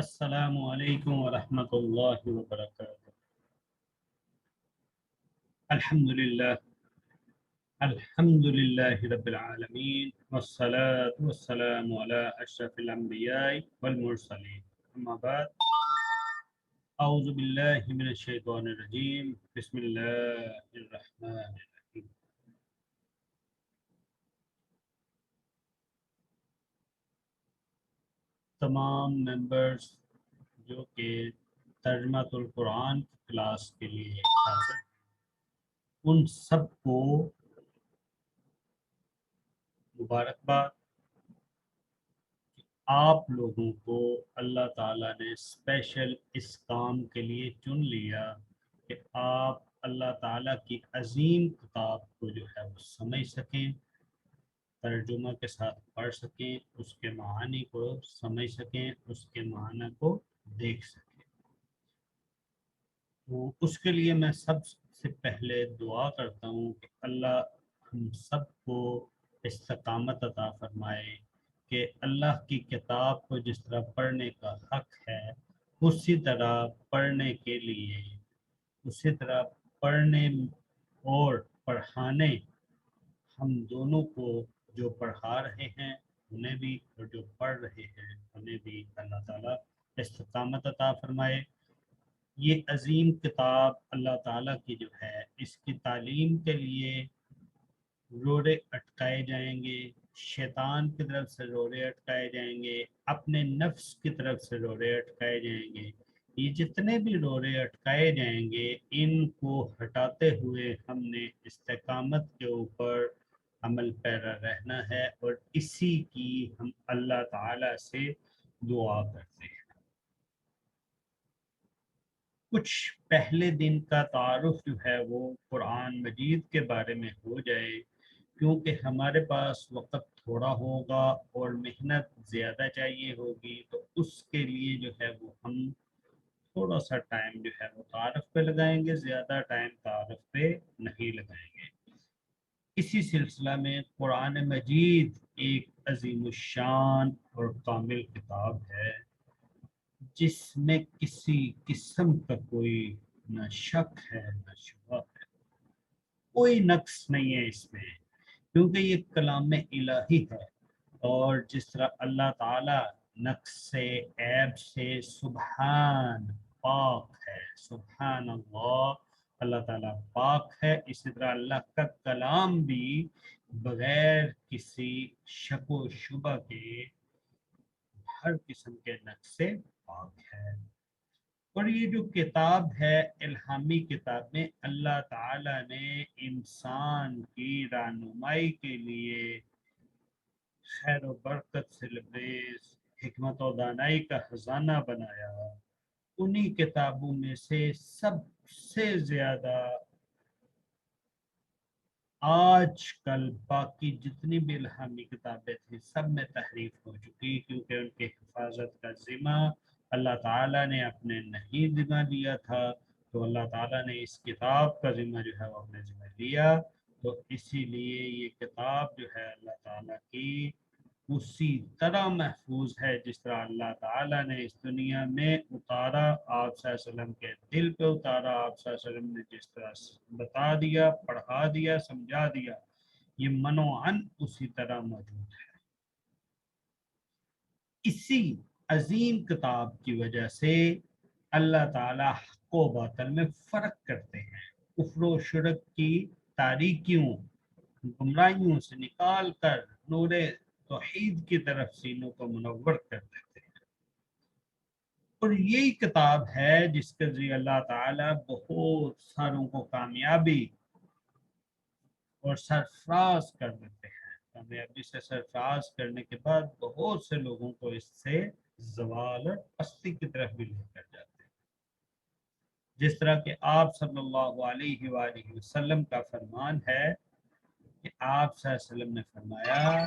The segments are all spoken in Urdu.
السلام علیکم ورحمۃ اللہ وبرکاتہ۔ الحمد للہ رب العالمین والصلاة والسلام علی اشرف الانبیاء والمرسلین، اما بعد، اعوذ باللہ من الشیطان الرجیم، بسم اللہ الرحمن الرحیم۔ تمام ممبرز جو کہ ترجمہ القرآن کی کلاس کے لیے حاضر ہیں، ان سب کو مبارکباد۔ آپ لوگوں کو اللہ تعالیٰ نے اسپیشل اس کام کے لیے چن لیا کہ آپ اللہ تعالیٰ کی عظیم کتاب کو جو ہے وہ سمجھ سکیں، ترجمہ کے ساتھ پڑھ سکیں، اس کے معانی کو سمجھ سکیں، اس کے معنی کو دیکھ سکیں۔ تو اس کے لیے میں سب سے پہلے دعا کرتا ہوں کہ اللہ ہم سب کو استقامت عطا فرمائے کہ اللہ کی کتاب کو جس طرح پڑھنے کا حق ہے، اسی طرح پڑھنے کے لیے، اسی طرح پڑھنے اور پڑھانے ہم دونوں کو، جو پڑھا رہے ہیں انہیں بھی اور جو پڑھ رہے ہیں انہیں بھی اللہ تعالیٰ استقامت عطا فرمائے۔ یہ عظیم کتاب اللہ تعالیٰ کی جو ہے، اس کی تعلیم کے لیے روڑے اٹکائے جائیں گے، شیطان کی طرف سے روڑے اٹکائے جائیں گے، اپنے نفس کی طرف سے روڑے اٹکائے جائیں گے۔ یہ جتنے بھی روڑے اٹکائے جائیں گے، ان کو ہٹاتے ہوئے ہم نے استقامت کے اوپر عمل پیرا رہنا ہے، اور اسی کی ہم اللہ تعالی سے دعا کرتے ہیں۔ کچھ پہلے دن کا تعارف جو ہے وہ قرآن مجید کے بارے میں ہو جائے، کیونکہ ہمارے پاس وقت تھوڑا ہوگا اور محنت زیادہ چاہیے ہوگی، تو اس کے لیے جو ہے وہ ہم تھوڑا سا ٹائم جو ہے وہ تعارف پہ لگائیں گے، زیادہ ٹائم تعارف پہ نہیں لگائیں گے۔ اسی سلسلہ میں قرآن مجید ایک عظیم الشان اور کامل کتاب ہے، جس میں کسی قسم کا کوئی نہ شک ہے نہ شبہ ہے، کوئی نقص نہیں ہے اس میں، کیونکہ یہ کلام الہی ہے۔ اور جس طرح اللہ تعالی نقص سے، عیب سے سبحان، پاک ہے، سبحان اللہ، اللہ تعالیٰ پاک ہے، اسی طرح اللہ کا کلام بھی بغیر کسی شک و شبہ کے ہر قسم کے نقص سے پاک ہے۔ اور یہ جو کتاب ہے، الہامی کتاب میں اللہ تعالی نے انسان کی رہنمائی کے لیے خیر و برکت سے لبریز حکمت و دانائی کا خزانہ بنایا۔ انہی کتابوں میں سے سب سے زیادہ آج کل باقی جتنی بھی الہامی کتابیں تھیں سب میں تحریف ہو چکی، کیونکہ ان کی حفاظت کا ذمہ اللہ تعالیٰ نے اپنے نہیں ذمہ لیا تھا، تو اللہ تعالیٰ نے اس کتاب کا ذمہ جو ہے وہ اپنے ذمہ لیا، تو اسی لیے یہ کتاب جو ہے اللہ تعالیٰ کی اسی طرح محفوظ ہے جس طرح اللہ تعالیٰ نے اس دنیا میں اتارا، آپ صلی اللہ علیہ وسلم کے دل پہ اتارا، آپ صلی اللہ علیہ وسلم نے جس طرح بتا دیا، پڑھا دیا، سمجھا دیا، یہ منوعاً اسی طرح موجود ہے۔ اسی عظیم کتاب کی وجہ سے اللہ تعالیٰ حق و باطل میں فرق کرتے ہیں، کفر و شرک کی تاریکیوں، گمراہیوں سے نکال کر نور توحید کی طرف سینوں کو منور کر دیتے ہیں۔ اور یہی کتاب ہے جس کے ذریعے اللہ تعالیٰ بہت ساروں کو کامیابی اور سرفراز کر دیتے ہیں، کامیابی سے سرفراز کرنے کے بعد بہت سے لوگوں کو اس سے زوال اور پستی کی طرف بھی لے کر جاتے ہیں۔ جس طرح کہ آپ صلی اللہ علیہ وآلہ وسلم کا فرمان ہے کہ آپ صلی اللہ علیہ وسلم نے فرمایا،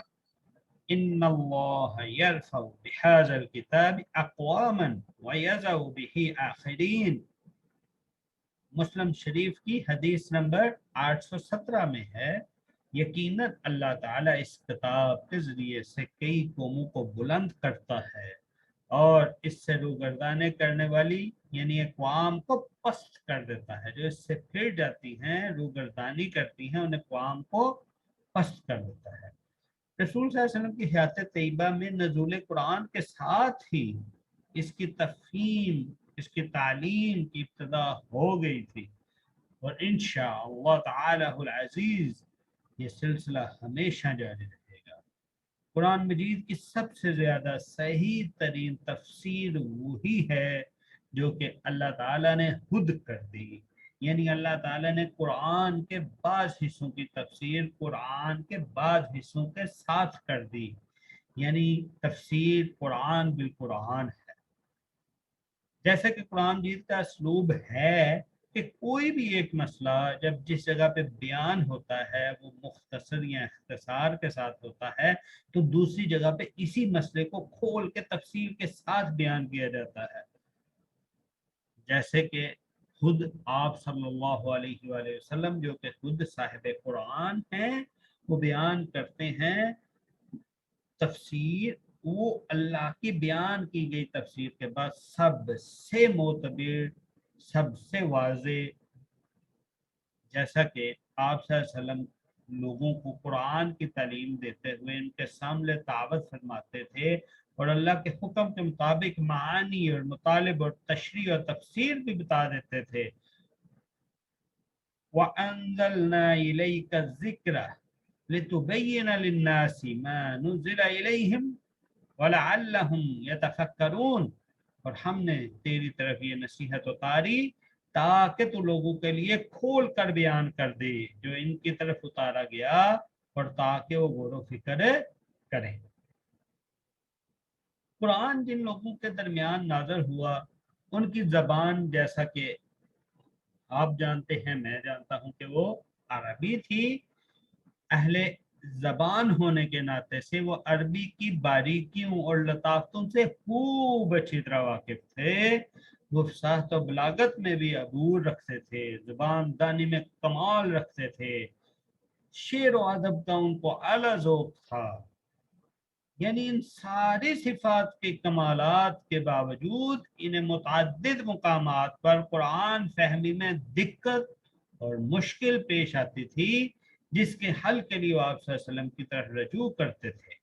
ان اللہ یرفع بهذا الكتاب اقواما ویضع به آخرین۔ مسلم شریف کی حدیث نمبر 817 میں ہے، یقیناً اللہ تعالیٰ اس کتاب کے ذریعے سے کئی قوموں کو بلند کرتا ہے اور اس سے روگردانے کرنے والی یعنی اقوام کو پست کر دیتا ہے، جو اس سے پھر جاتی ہیں روگردانی کرتی ہیں ان اقوام کو پست کر دیتا ہے۔ رسول صلی اللہ علیہ وسلم کی حیات طیبہ میں نزول قرآن کے ساتھ ہی اس کی تفہیم، اس کی تعلیم کی ابتدا ہو گئی تھی، اور انشاءاللہ تعالی العزیز یہ سلسلہ ہمیشہ جاری رہے گا۔ قرآن مجید کی سب سے زیادہ صحیح ترین تفسیر وہی ہے جو کہ اللہ تعالیٰ نے خود کر دی، یعنی اللہ تعالیٰ نے قرآن کے بعض حصوں کی تفسیر قرآن کے بعض حصوں کے ساتھ کر دی، یعنی تفسیر قرآن بالقرآن ہے۔ جیسا کہ قرآن مجید کا اسلوب ہے کہ کوئی بھی ایک مسئلہ جب جس جگہ پہ بیان ہوتا ہے وہ مختصر یا اختصار کے ساتھ ہوتا ہے، تو دوسری جگہ پہ اسی مسئلے کو کھول کے تفصیل کے ساتھ بیان کیا جاتا ہے۔ جیسے کہ خود آپ صلی اللہ علیہ وآلہ وسلم جو کہ خود صاحب قرآن ہیں، وہ بیان کرتے ہیں تفسیر، وہ اللہ کی بیان کی گئی تفسیر کے بعد سب سے معتبر، سب سے واضح، جیسا کہ آپ صلی اللہ علیہ وسلم لوگوں کو قرآن کی تعلیم دیتے ہوئے ان کے سامنے دعوت فرماتے تھے اور اللہ کے حکم کے مطابق معانی اور مطالب اور تشریح اور تفسیر بھی بتا دیتے تھے۔ وَأَنزَلْنَا إِلَيْكَ الذِّكْرَ لِتُبَيِّنَ لِلنَّاسِ مَا نُزِّلَ إِلَيْهِمْ وَلَعَلَّهُمْ يَتَفَكَّرُونَ، اور ہم نے تیری طرف یہ نصیحت اتاری تاکہ تو لوگوں کے لیے کھول کر بیان کر دے جو ان کی طرف اتارا گیا، اور تاکہ وہ غور و فکر کریں۔ قرآن جن لوگوں کے درمیان نازل ہوا ان کی زبان جیسا کہ آپ جانتے ہیں، میں جانتا ہوں کہ وہ عربی تھی۔ اہل زبان ہونے کے ناطے سے وہ عربی کی باریکیوں اور لطافتوں سے خوب اچھی طرح واقف تھے۔ وہ فصاحت و بلاغت میں بھی عبور رکھتے تھے، زبان دانی میں کمال رکھتے تھے، شعر و ادب کا ان کو اعلیٰ ذوق تھا۔ یعنی ان ساری صفات کے کمالات کے باوجود انہیں متعدد مقامات پر قرآن فہمی میں دقت اور مشکل پیش آتی تھی، جس کے حل کے لیے آپ صلی اللہ علیہ وسلم کی طرف رجوع کرتے تھے۔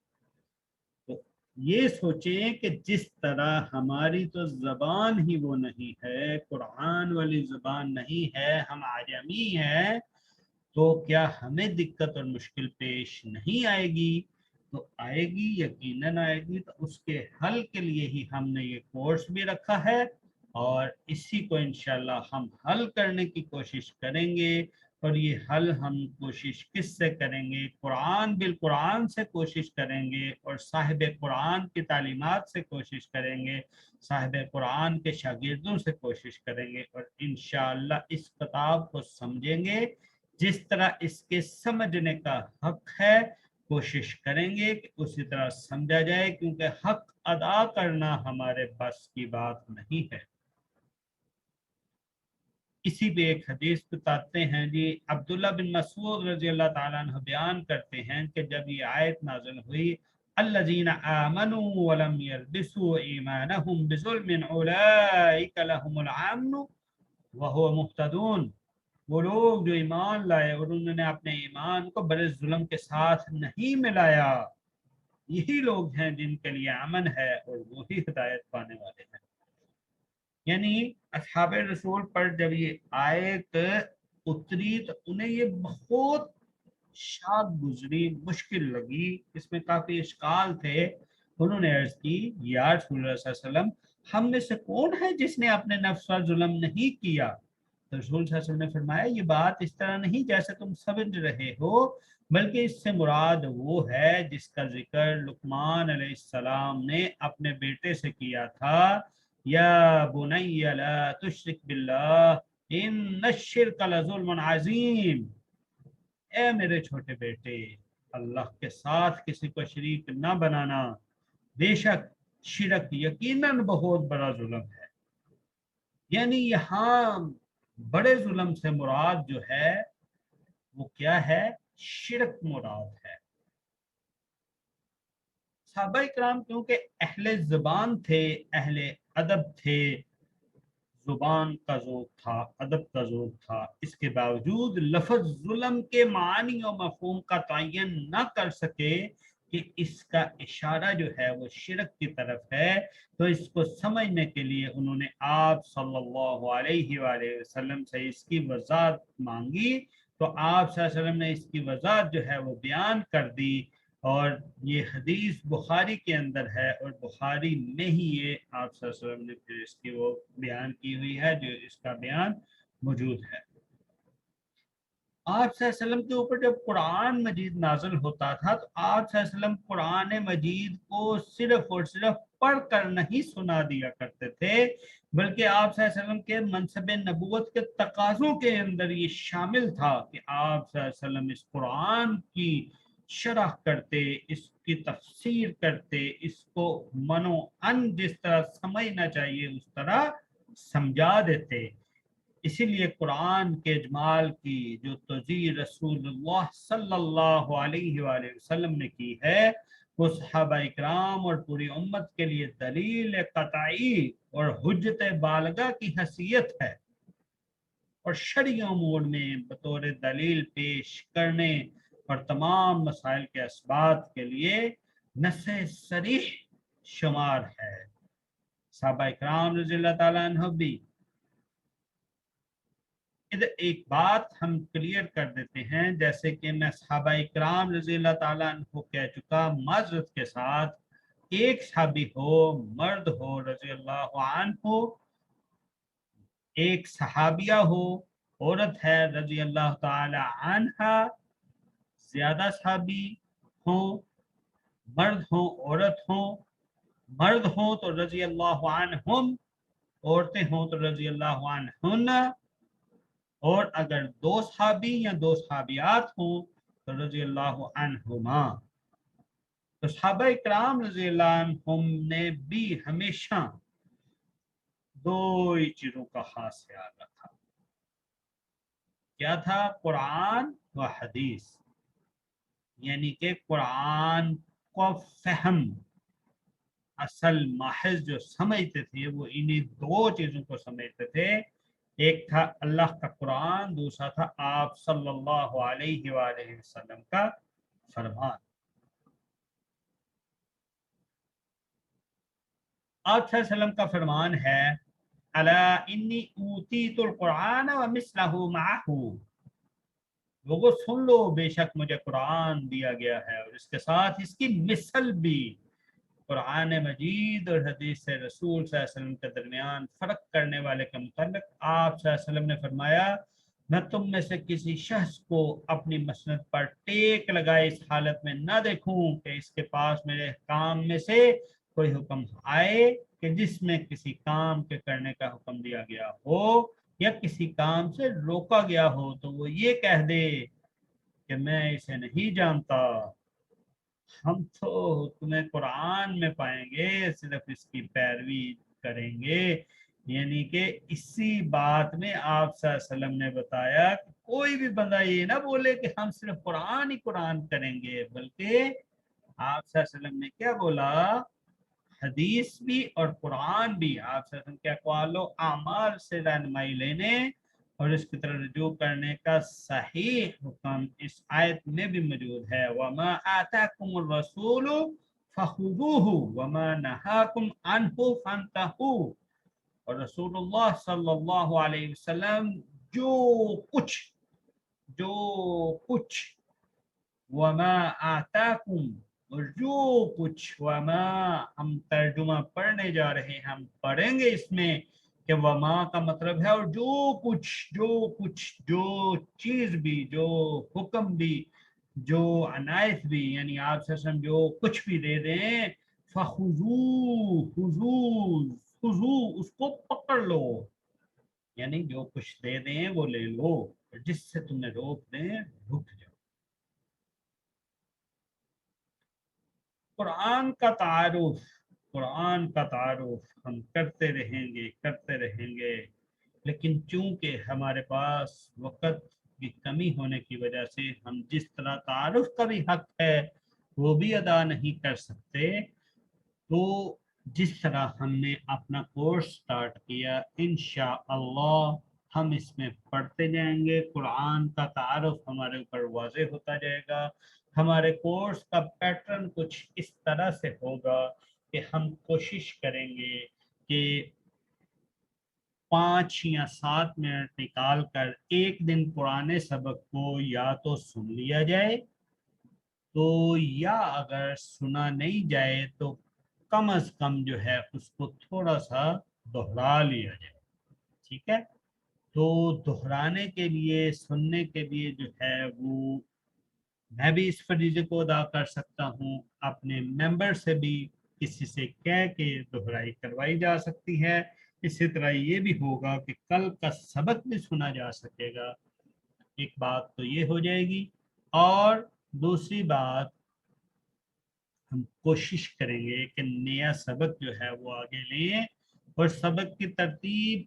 تو یہ سوچیں کہ جس طرح ہماری تو زبان ہی وہ نہیں ہے، قرآن والی زبان نہیں ہے، ہم عجمی ہیں، تو کیا ہمیں دقت اور مشکل پیش نہیں آئے گی؟ تو آئے گی، یقیناً آئے گی۔ تو اس کے حل کے لیے ہی ہم نے یہ کورس بھی رکھا ہے، اور اسی کو انشاءاللہ ہم حل کرنے کی کوشش کریں گے۔ اور یہ حل ہم کوشش کس سے کریں گے؟ قرآن بالقرآن سے کوشش کریں گے، اور صاحب قرآن کی تعلیمات سے کوشش کریں گے، صاحب قرآن کے شاگردوں سے کوشش کریں گے، اور انشاءاللہ اس کتاب کو سمجھیں گے جس طرح اس کے سمجھنے کا حق ہے۔ کوشش کریں گے کہ اسی طرح سمجھا جائے، کیونکہ حق ادا کرنا ہمارے بس کی بات نہیں ہے۔ اسی پہ ایک حدیث بتاتے ہیں جی، عبداللہ بن مسعود رضی اللہ تعالیٰ عنہ بیان کرتے ہیں کہ جب یہ آیت نازل ہوئی، الذین آمنوا ولم یلبسوا ایمانہم بظلم اولئک لہم الامن وہو مہتدون، وہ لوگ جو ایمان لائے اور انہوں نے اپنے ایمان کو بڑے ظلم کے ساتھ نہیں ملایا، یہی لوگ ہیں جن کے لیے امن ہے اور وہی ہدایت پانے والے ہیں۔ یعنی اصحاب رسول پر جب یہ آیت اتری تو انہیں یہ بہت شاق گزری، مشکل لگی، اس میں کافی اشکال تھے۔ انہوں نے عرض کی، یا رسول اللہ صلی اللہ علیہ وسلم، ہم میں سے کون ہے جس نے اپنے نفس پر ظلم نہیں کیا؟ تو رسول صلی اللہ علیہ وسلم نے فرمایا، یہ بات اس طرح نہیں جیسے تم سمجھ رہے ہو، بلکہ اس سے مراد وہ ہے جس کا ذکر لقمان علیہ السلام نے اپنے بیٹے سے کیا تھا، یا بنی لا تشرک باللہ ان الشرک لظلم عظیم، اے میرے چھوٹے بیٹے، اللہ کے ساتھ کسی کو شریک نہ بنانا، بے شک شرک یقیناً بہت بڑا ظلم ہے۔ یعنی یہاں بڑے ظلم سے مراد جو ہے وہ کیا ہے؟ شرک مراد ہے۔ صحابہ کرام کیونکہ اہل زبان تھے، اہل ادب تھے، زبان کا ذوق تھا، ادب کا ذوق تھا، اس کے باوجود لفظ ظلم کے معنی و مفہوم کا تعین نہ کر سکے کہ اس کا اشارہ جو ہے وہ شرک کی طرف ہے، تو اس کو سمجھنے کے لیے انہوں نے آپ صلی اللہ علیہ وآلہ وسلم سے اس کی وضاحت مانگی، تو آپ صلی اللہ علیہ وسلم نے اس کی وضاحت جو ہے وہ بیان کر دی، اور یہ حدیث بخاری کے اندر ہے، اور بخاری میں ہی یہ آپ صلی اللہ علیہ وسلم نے پھر اس کی وہ بیان کی ہوئی ہے جو اس کا بیان موجود ہے۔ آپ صلی اللہ علیہ وسلم کے اوپر جب قرآن مجید نازل ہوتا تھا تو آپ صلی اللہ علیہ وسلم قرآن مجید کو صرف اور صرف پڑھ کر نہیں سنا دیا کرتے تھے، بلکہ آپ صلی اللہ علیہ وسلم کے منصب نبوت کے تقاضوں کے اندر یہ شامل تھا کہ آپ صلی اللہ علیہ وسلم اس قرآن کی شرح کرتے، اس کی تفسیر کرتے، اس کو منو ان جس طرح سمجھنا چاہیے اس طرح سمجھا دیتے۔ اسی لیے قرآن کے اجمال کی جو توضیح رسول اللہ صلی اللہ علیہ وآلہ وسلم نے کی ہے، وہ صحابہ اکرام اور پوری امت کے لیے دلیل قطعی اور حجت بالغہ کی حیثیت ہے، اور شرعی امور میں بطور دلیل پیش کرنے اور تمام مسائل کے اثبات کے لیے نص صریح شمار ہے۔ صحابہ اکرام رضی اللہ تعالیٰ عنہ بھی، ادھر ایک بات ہم کلیئر کر دیتے ہیں، جیسے کہ میں صحابہ اکرام رضی اللہ تعالیٰ عنہ کہہ چکا، معذرت کے ساتھ ایک صحابی ہو، مرد ہو رضی اللہ عنہ ہو، ایک صحابیہ ہو، عورت ہے رضی اللہ تعالی عنہا، زیادہ صحابی ہوں، مرد ہوں عورت ہوں، مرد ہوں تو رضی اللہ عنہم، عورتیں ہوں تو رضی اللہ عنہن، اور اگر دو صحابی یا دو صحابیات ہوں تو رضی اللہ عنہما۔ تو صحابہ اکرام رضی اللہ عنہم نے بھی ہمیشہ دو ہی چیزوں کا خاص خیال رکھا۔ کیا تھا؟ قرآن و حدیث، یعنی کہ قرآن کو فہم، اصل محض جو سمجھتے تھے وہ انہی دو چیزوں کو سمجھتے تھے، ایک تھا اللہ کا قرآن، دوسرا تھا آپ صلی اللہ علیہ وآلہ وسلم کا فرمان۔ آپ صلی اللہ علیہ وسلم کا فرمان ہے الا انی اوتیت القرآن ومثلہ معہ، لوگو سن لو بے شک مجھے قرآن دیا گیا ہے اور اس کے ساتھ اس کی مثل بھی۔ قرآن مجید اور حدیث رسول صلی اللہ علیہ وسلم کے درمیان فرق کرنے والے کے متعلق آپ صلی اللہ علیہ وسلم نے فرمایا، میں تم میں سے کسی شخص کو اپنی مسند پر ٹیک لگائے اس حالت میں نہ دیکھوں کہ اس کے پاس میرے کام میں سے کوئی حکم آئے کہ جس میں کسی کام کے کرنے کا حکم دیا گیا ہو یا کسی کام سے روکا گیا ہو تو وہ یہ کہہ دے کہ میں اسے نہیں جانتا۔ ہم تو تمہیں قرآن میں پائیں گے، صرف اس کی پیروی کریں گے۔ یعنی کہ اسی بات میں آپ صلی اللہ علیہ وسلم نے بتایا کہ کوئی بھی بندہ یہ نہ بولے کہ ہم صرف قرآن ہی قرآن کریں گے، بلکہ آپ صلی اللہ علیہ وسلم نے کیا بولا؟ حدیث بھی اور قرآن بھی، آپ صلی اللہ علیہ وسلم کے اقوال و اعمال سے رہنمائی لینے اور اس کی طرف رجوع کرنے کا صحیح حکم اس آیت میں بھی موجود ہے۔ وَمَا آتَاكُمُ الرَّسُولُ فَخُذُوهُ وَمَا نَهَاكُمْ عَنْهُ فَانْتَهُوا، اور رسول اللہ صلی اللہ علیہ وسلم جو کچھ وَمَا آتَاكُمْ، اور جو کچھ، وما ہم ترجمہ پڑھنے جا رہے ہیں، ہم پڑھیں گے اس میں کہ وما کا مطلب ہے اور جو چیز بھی، جو حکم بھی، جو عنایت بھی، یعنی آپ سے جو کچھ بھی دے دیں، خُذُو اس کو پکڑ لو، یعنی جو کچھ دے دیں وہ لے لو، اور جس سے تمہیں روک دیں رک جاؤ۔ قرآن کا تعارف ہم کرتے رہیں گے، لیکن چونکہ ہمارے پاس وقت کی کمی ہونے کی وجہ سے ہم جس طرح تعارف کا بھی حق ہے وہ بھی ادا نہیں کر سکتے، تو جس طرح ہم نے اپنا کورس سٹارٹ کیا انشاءاللہ ہم اس میں پڑھتے جائیں گے، قرآن کا تعارف ہمارے اوپر واضح ہوتا جائے گا۔ ہمارے کورس کا پیٹرن کچھ اس طرح سے ہوگا کہ ہم کوشش کریں گے کہ 5 یا 7 منٹ نکال کر ایک دن پرانے سبق کو یا تو سن لیا جائے، تو یا اگر سنا نہیں جائے تو کم از کم جو ہے اس کو تھوڑا سا دہرا لیا جائے، ٹھیک ہے؟ تو دہرانے کے لیے، سننے کے لیے جو ہے وہ میں بھی اس فریضے کو ادا کر سکتا ہوں، اپنے ممبر سے بھی کسی سے کہہ کے دہرائی کروائی جا سکتی ہے۔ اسی طرح یہ بھی ہوگا کہ کل کا سبق بھی سنا جا سکے گا، ایک بات تو یہ ہو جائے گی۔ اور دوسری بات، ہم کوشش کریں گے کہ نیا سبق جو ہے وہ آگے لیں، اور سبق کی ترتیب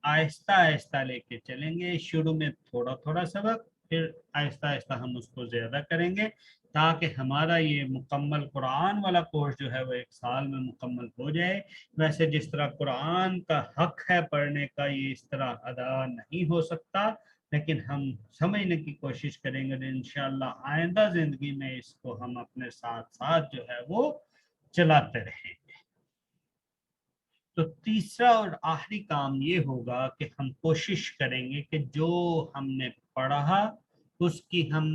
آہستہ آہستہ لے کے چلیں گے۔ شروع میں تھوڑا تھوڑا سبق، پھر آہستہ آہستہ ہم اس کو زیادہ کریں گے، تاکہ ہمارا یہ مکمل قرآن والا کورس جو ہے وہ 1 سال میں مکمل ہو جائے۔ ویسے جس طرح قرآن کا حق ہے پڑھنے کا، یہ اس طرح ادا نہیں ہو سکتا، لیکن ہم سمجھنے کی کوشش کریں گے، انشاءاللہ آئندہ زندگی میں اس کو ہم اپنے ساتھ ساتھ جو ہے وہ چلاتے رہیں گے۔ تو تیسرا اور آخری کام یہ ہوگا کہ ہم کوشش کریں گے کہ جو ہم نے پڑھا اس کی ہم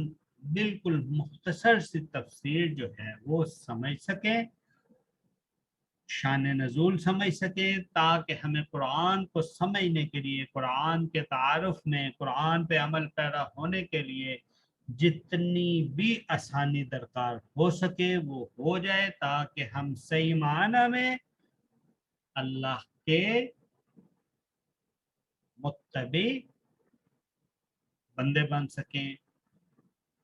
بالکل مختصر سی تفسیر جو ہے وہ سمجھ سکیں، شان نزول سمجھ سکیں، تاکہ ہمیں قرآن کو سمجھنے کے لیے، قرآن کے تعارف میں، قرآن پہ عمل پیرا ہونے کے لیے جتنی بھی آسانی درکار ہو سکے وہ ہو جائے، تاکہ ہم صحیح معنی میں اللہ کے متبع بندے بن سکیں،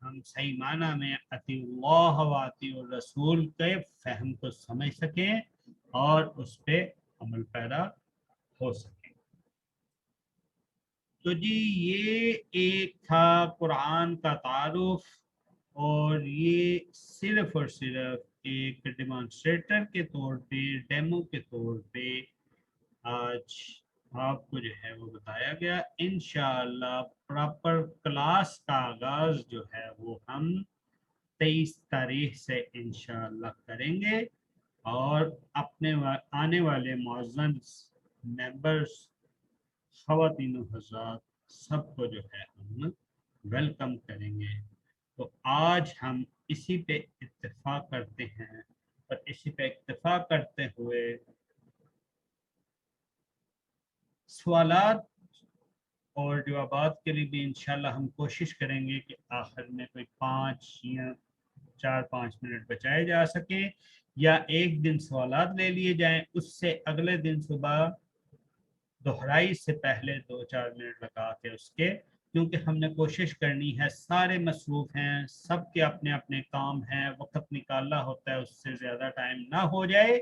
ہم صحیح معنی میں اطیع اللہ و اطیع الرسول کے فہم کو سمجھ سکیں اور اس پہ عمل پیرا ہو سکیں۔ تو جی یہ ایک تھا قرآن کا تعارف، اور یہ صرف اور صرف ایک ڈیمانسٹریٹر کے طور پہ، ڈیمو کے طور پہ آج آپ کو جو ہے وہ بتایا گیا۔ انشاءاللہ پراپر کلاس کا آغاز جو ہے وہ ہم 23 تاریخ سے انشاءاللہ کریں گے، اور اپنے آنے والے معزز ممبرس، خواتین و حضرات سب کو جو ہے ہم ویلکم کریں گے۔ تو آج ہم اسی پہ اتفاق کرتے ہیں، اور اسی پہ اتفاق کرتے ہوئے سوالات اور جوابات کے لیے بھی انشاءاللہ ہم کوشش کریں گے کہ آخر میں کوئی 5 یا 4-5 منٹ بچائے جا سکیں، یا ایک دن سوالات لے لیے جائیں، اس سے اگلے دن صبح دہرائی سے پہلے 2-4 منٹ لگا کے اس کے، کیونکہ ہم نے کوشش کرنی ہے، سارے مصروف ہیں، سب کے اپنے اپنے کام ہیں، وقت نکالنا ہوتا ہے، اس سے زیادہ ٹائم نہ ہو جائے،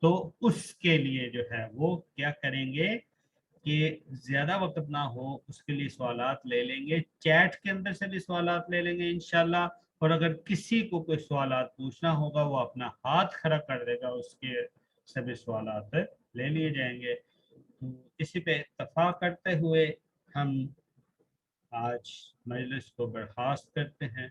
تو اس کے لیے جو ہے وہ کیا کریں گے کہ زیادہ وقت نہ ہو، اس کے لیے سوالات لے لیں گے، چیٹ کے اندر سے بھی سوالات لے لیں گے انشاءاللہ، اور اگر کسی کو کوئی سوالات پوچھنا ہوگا وہ اپنا ہاتھ کھڑا کر دے گا، اس کے سبھی سوالات لے لیے جائیں گے۔ تو اسی پہ اتفاق کرتے ہوئے ہم آج مجلس کو برخاست کرتے ہیں۔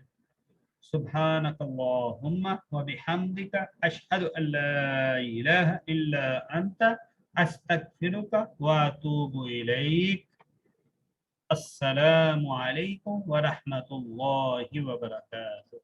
سبحانک اللہم و بحمدک، اشہد ان لا الہ الا انت، استغفرک و اتوب الیک۔ السلام علیکم ورحمۃ اللہ وبرکاتہ۔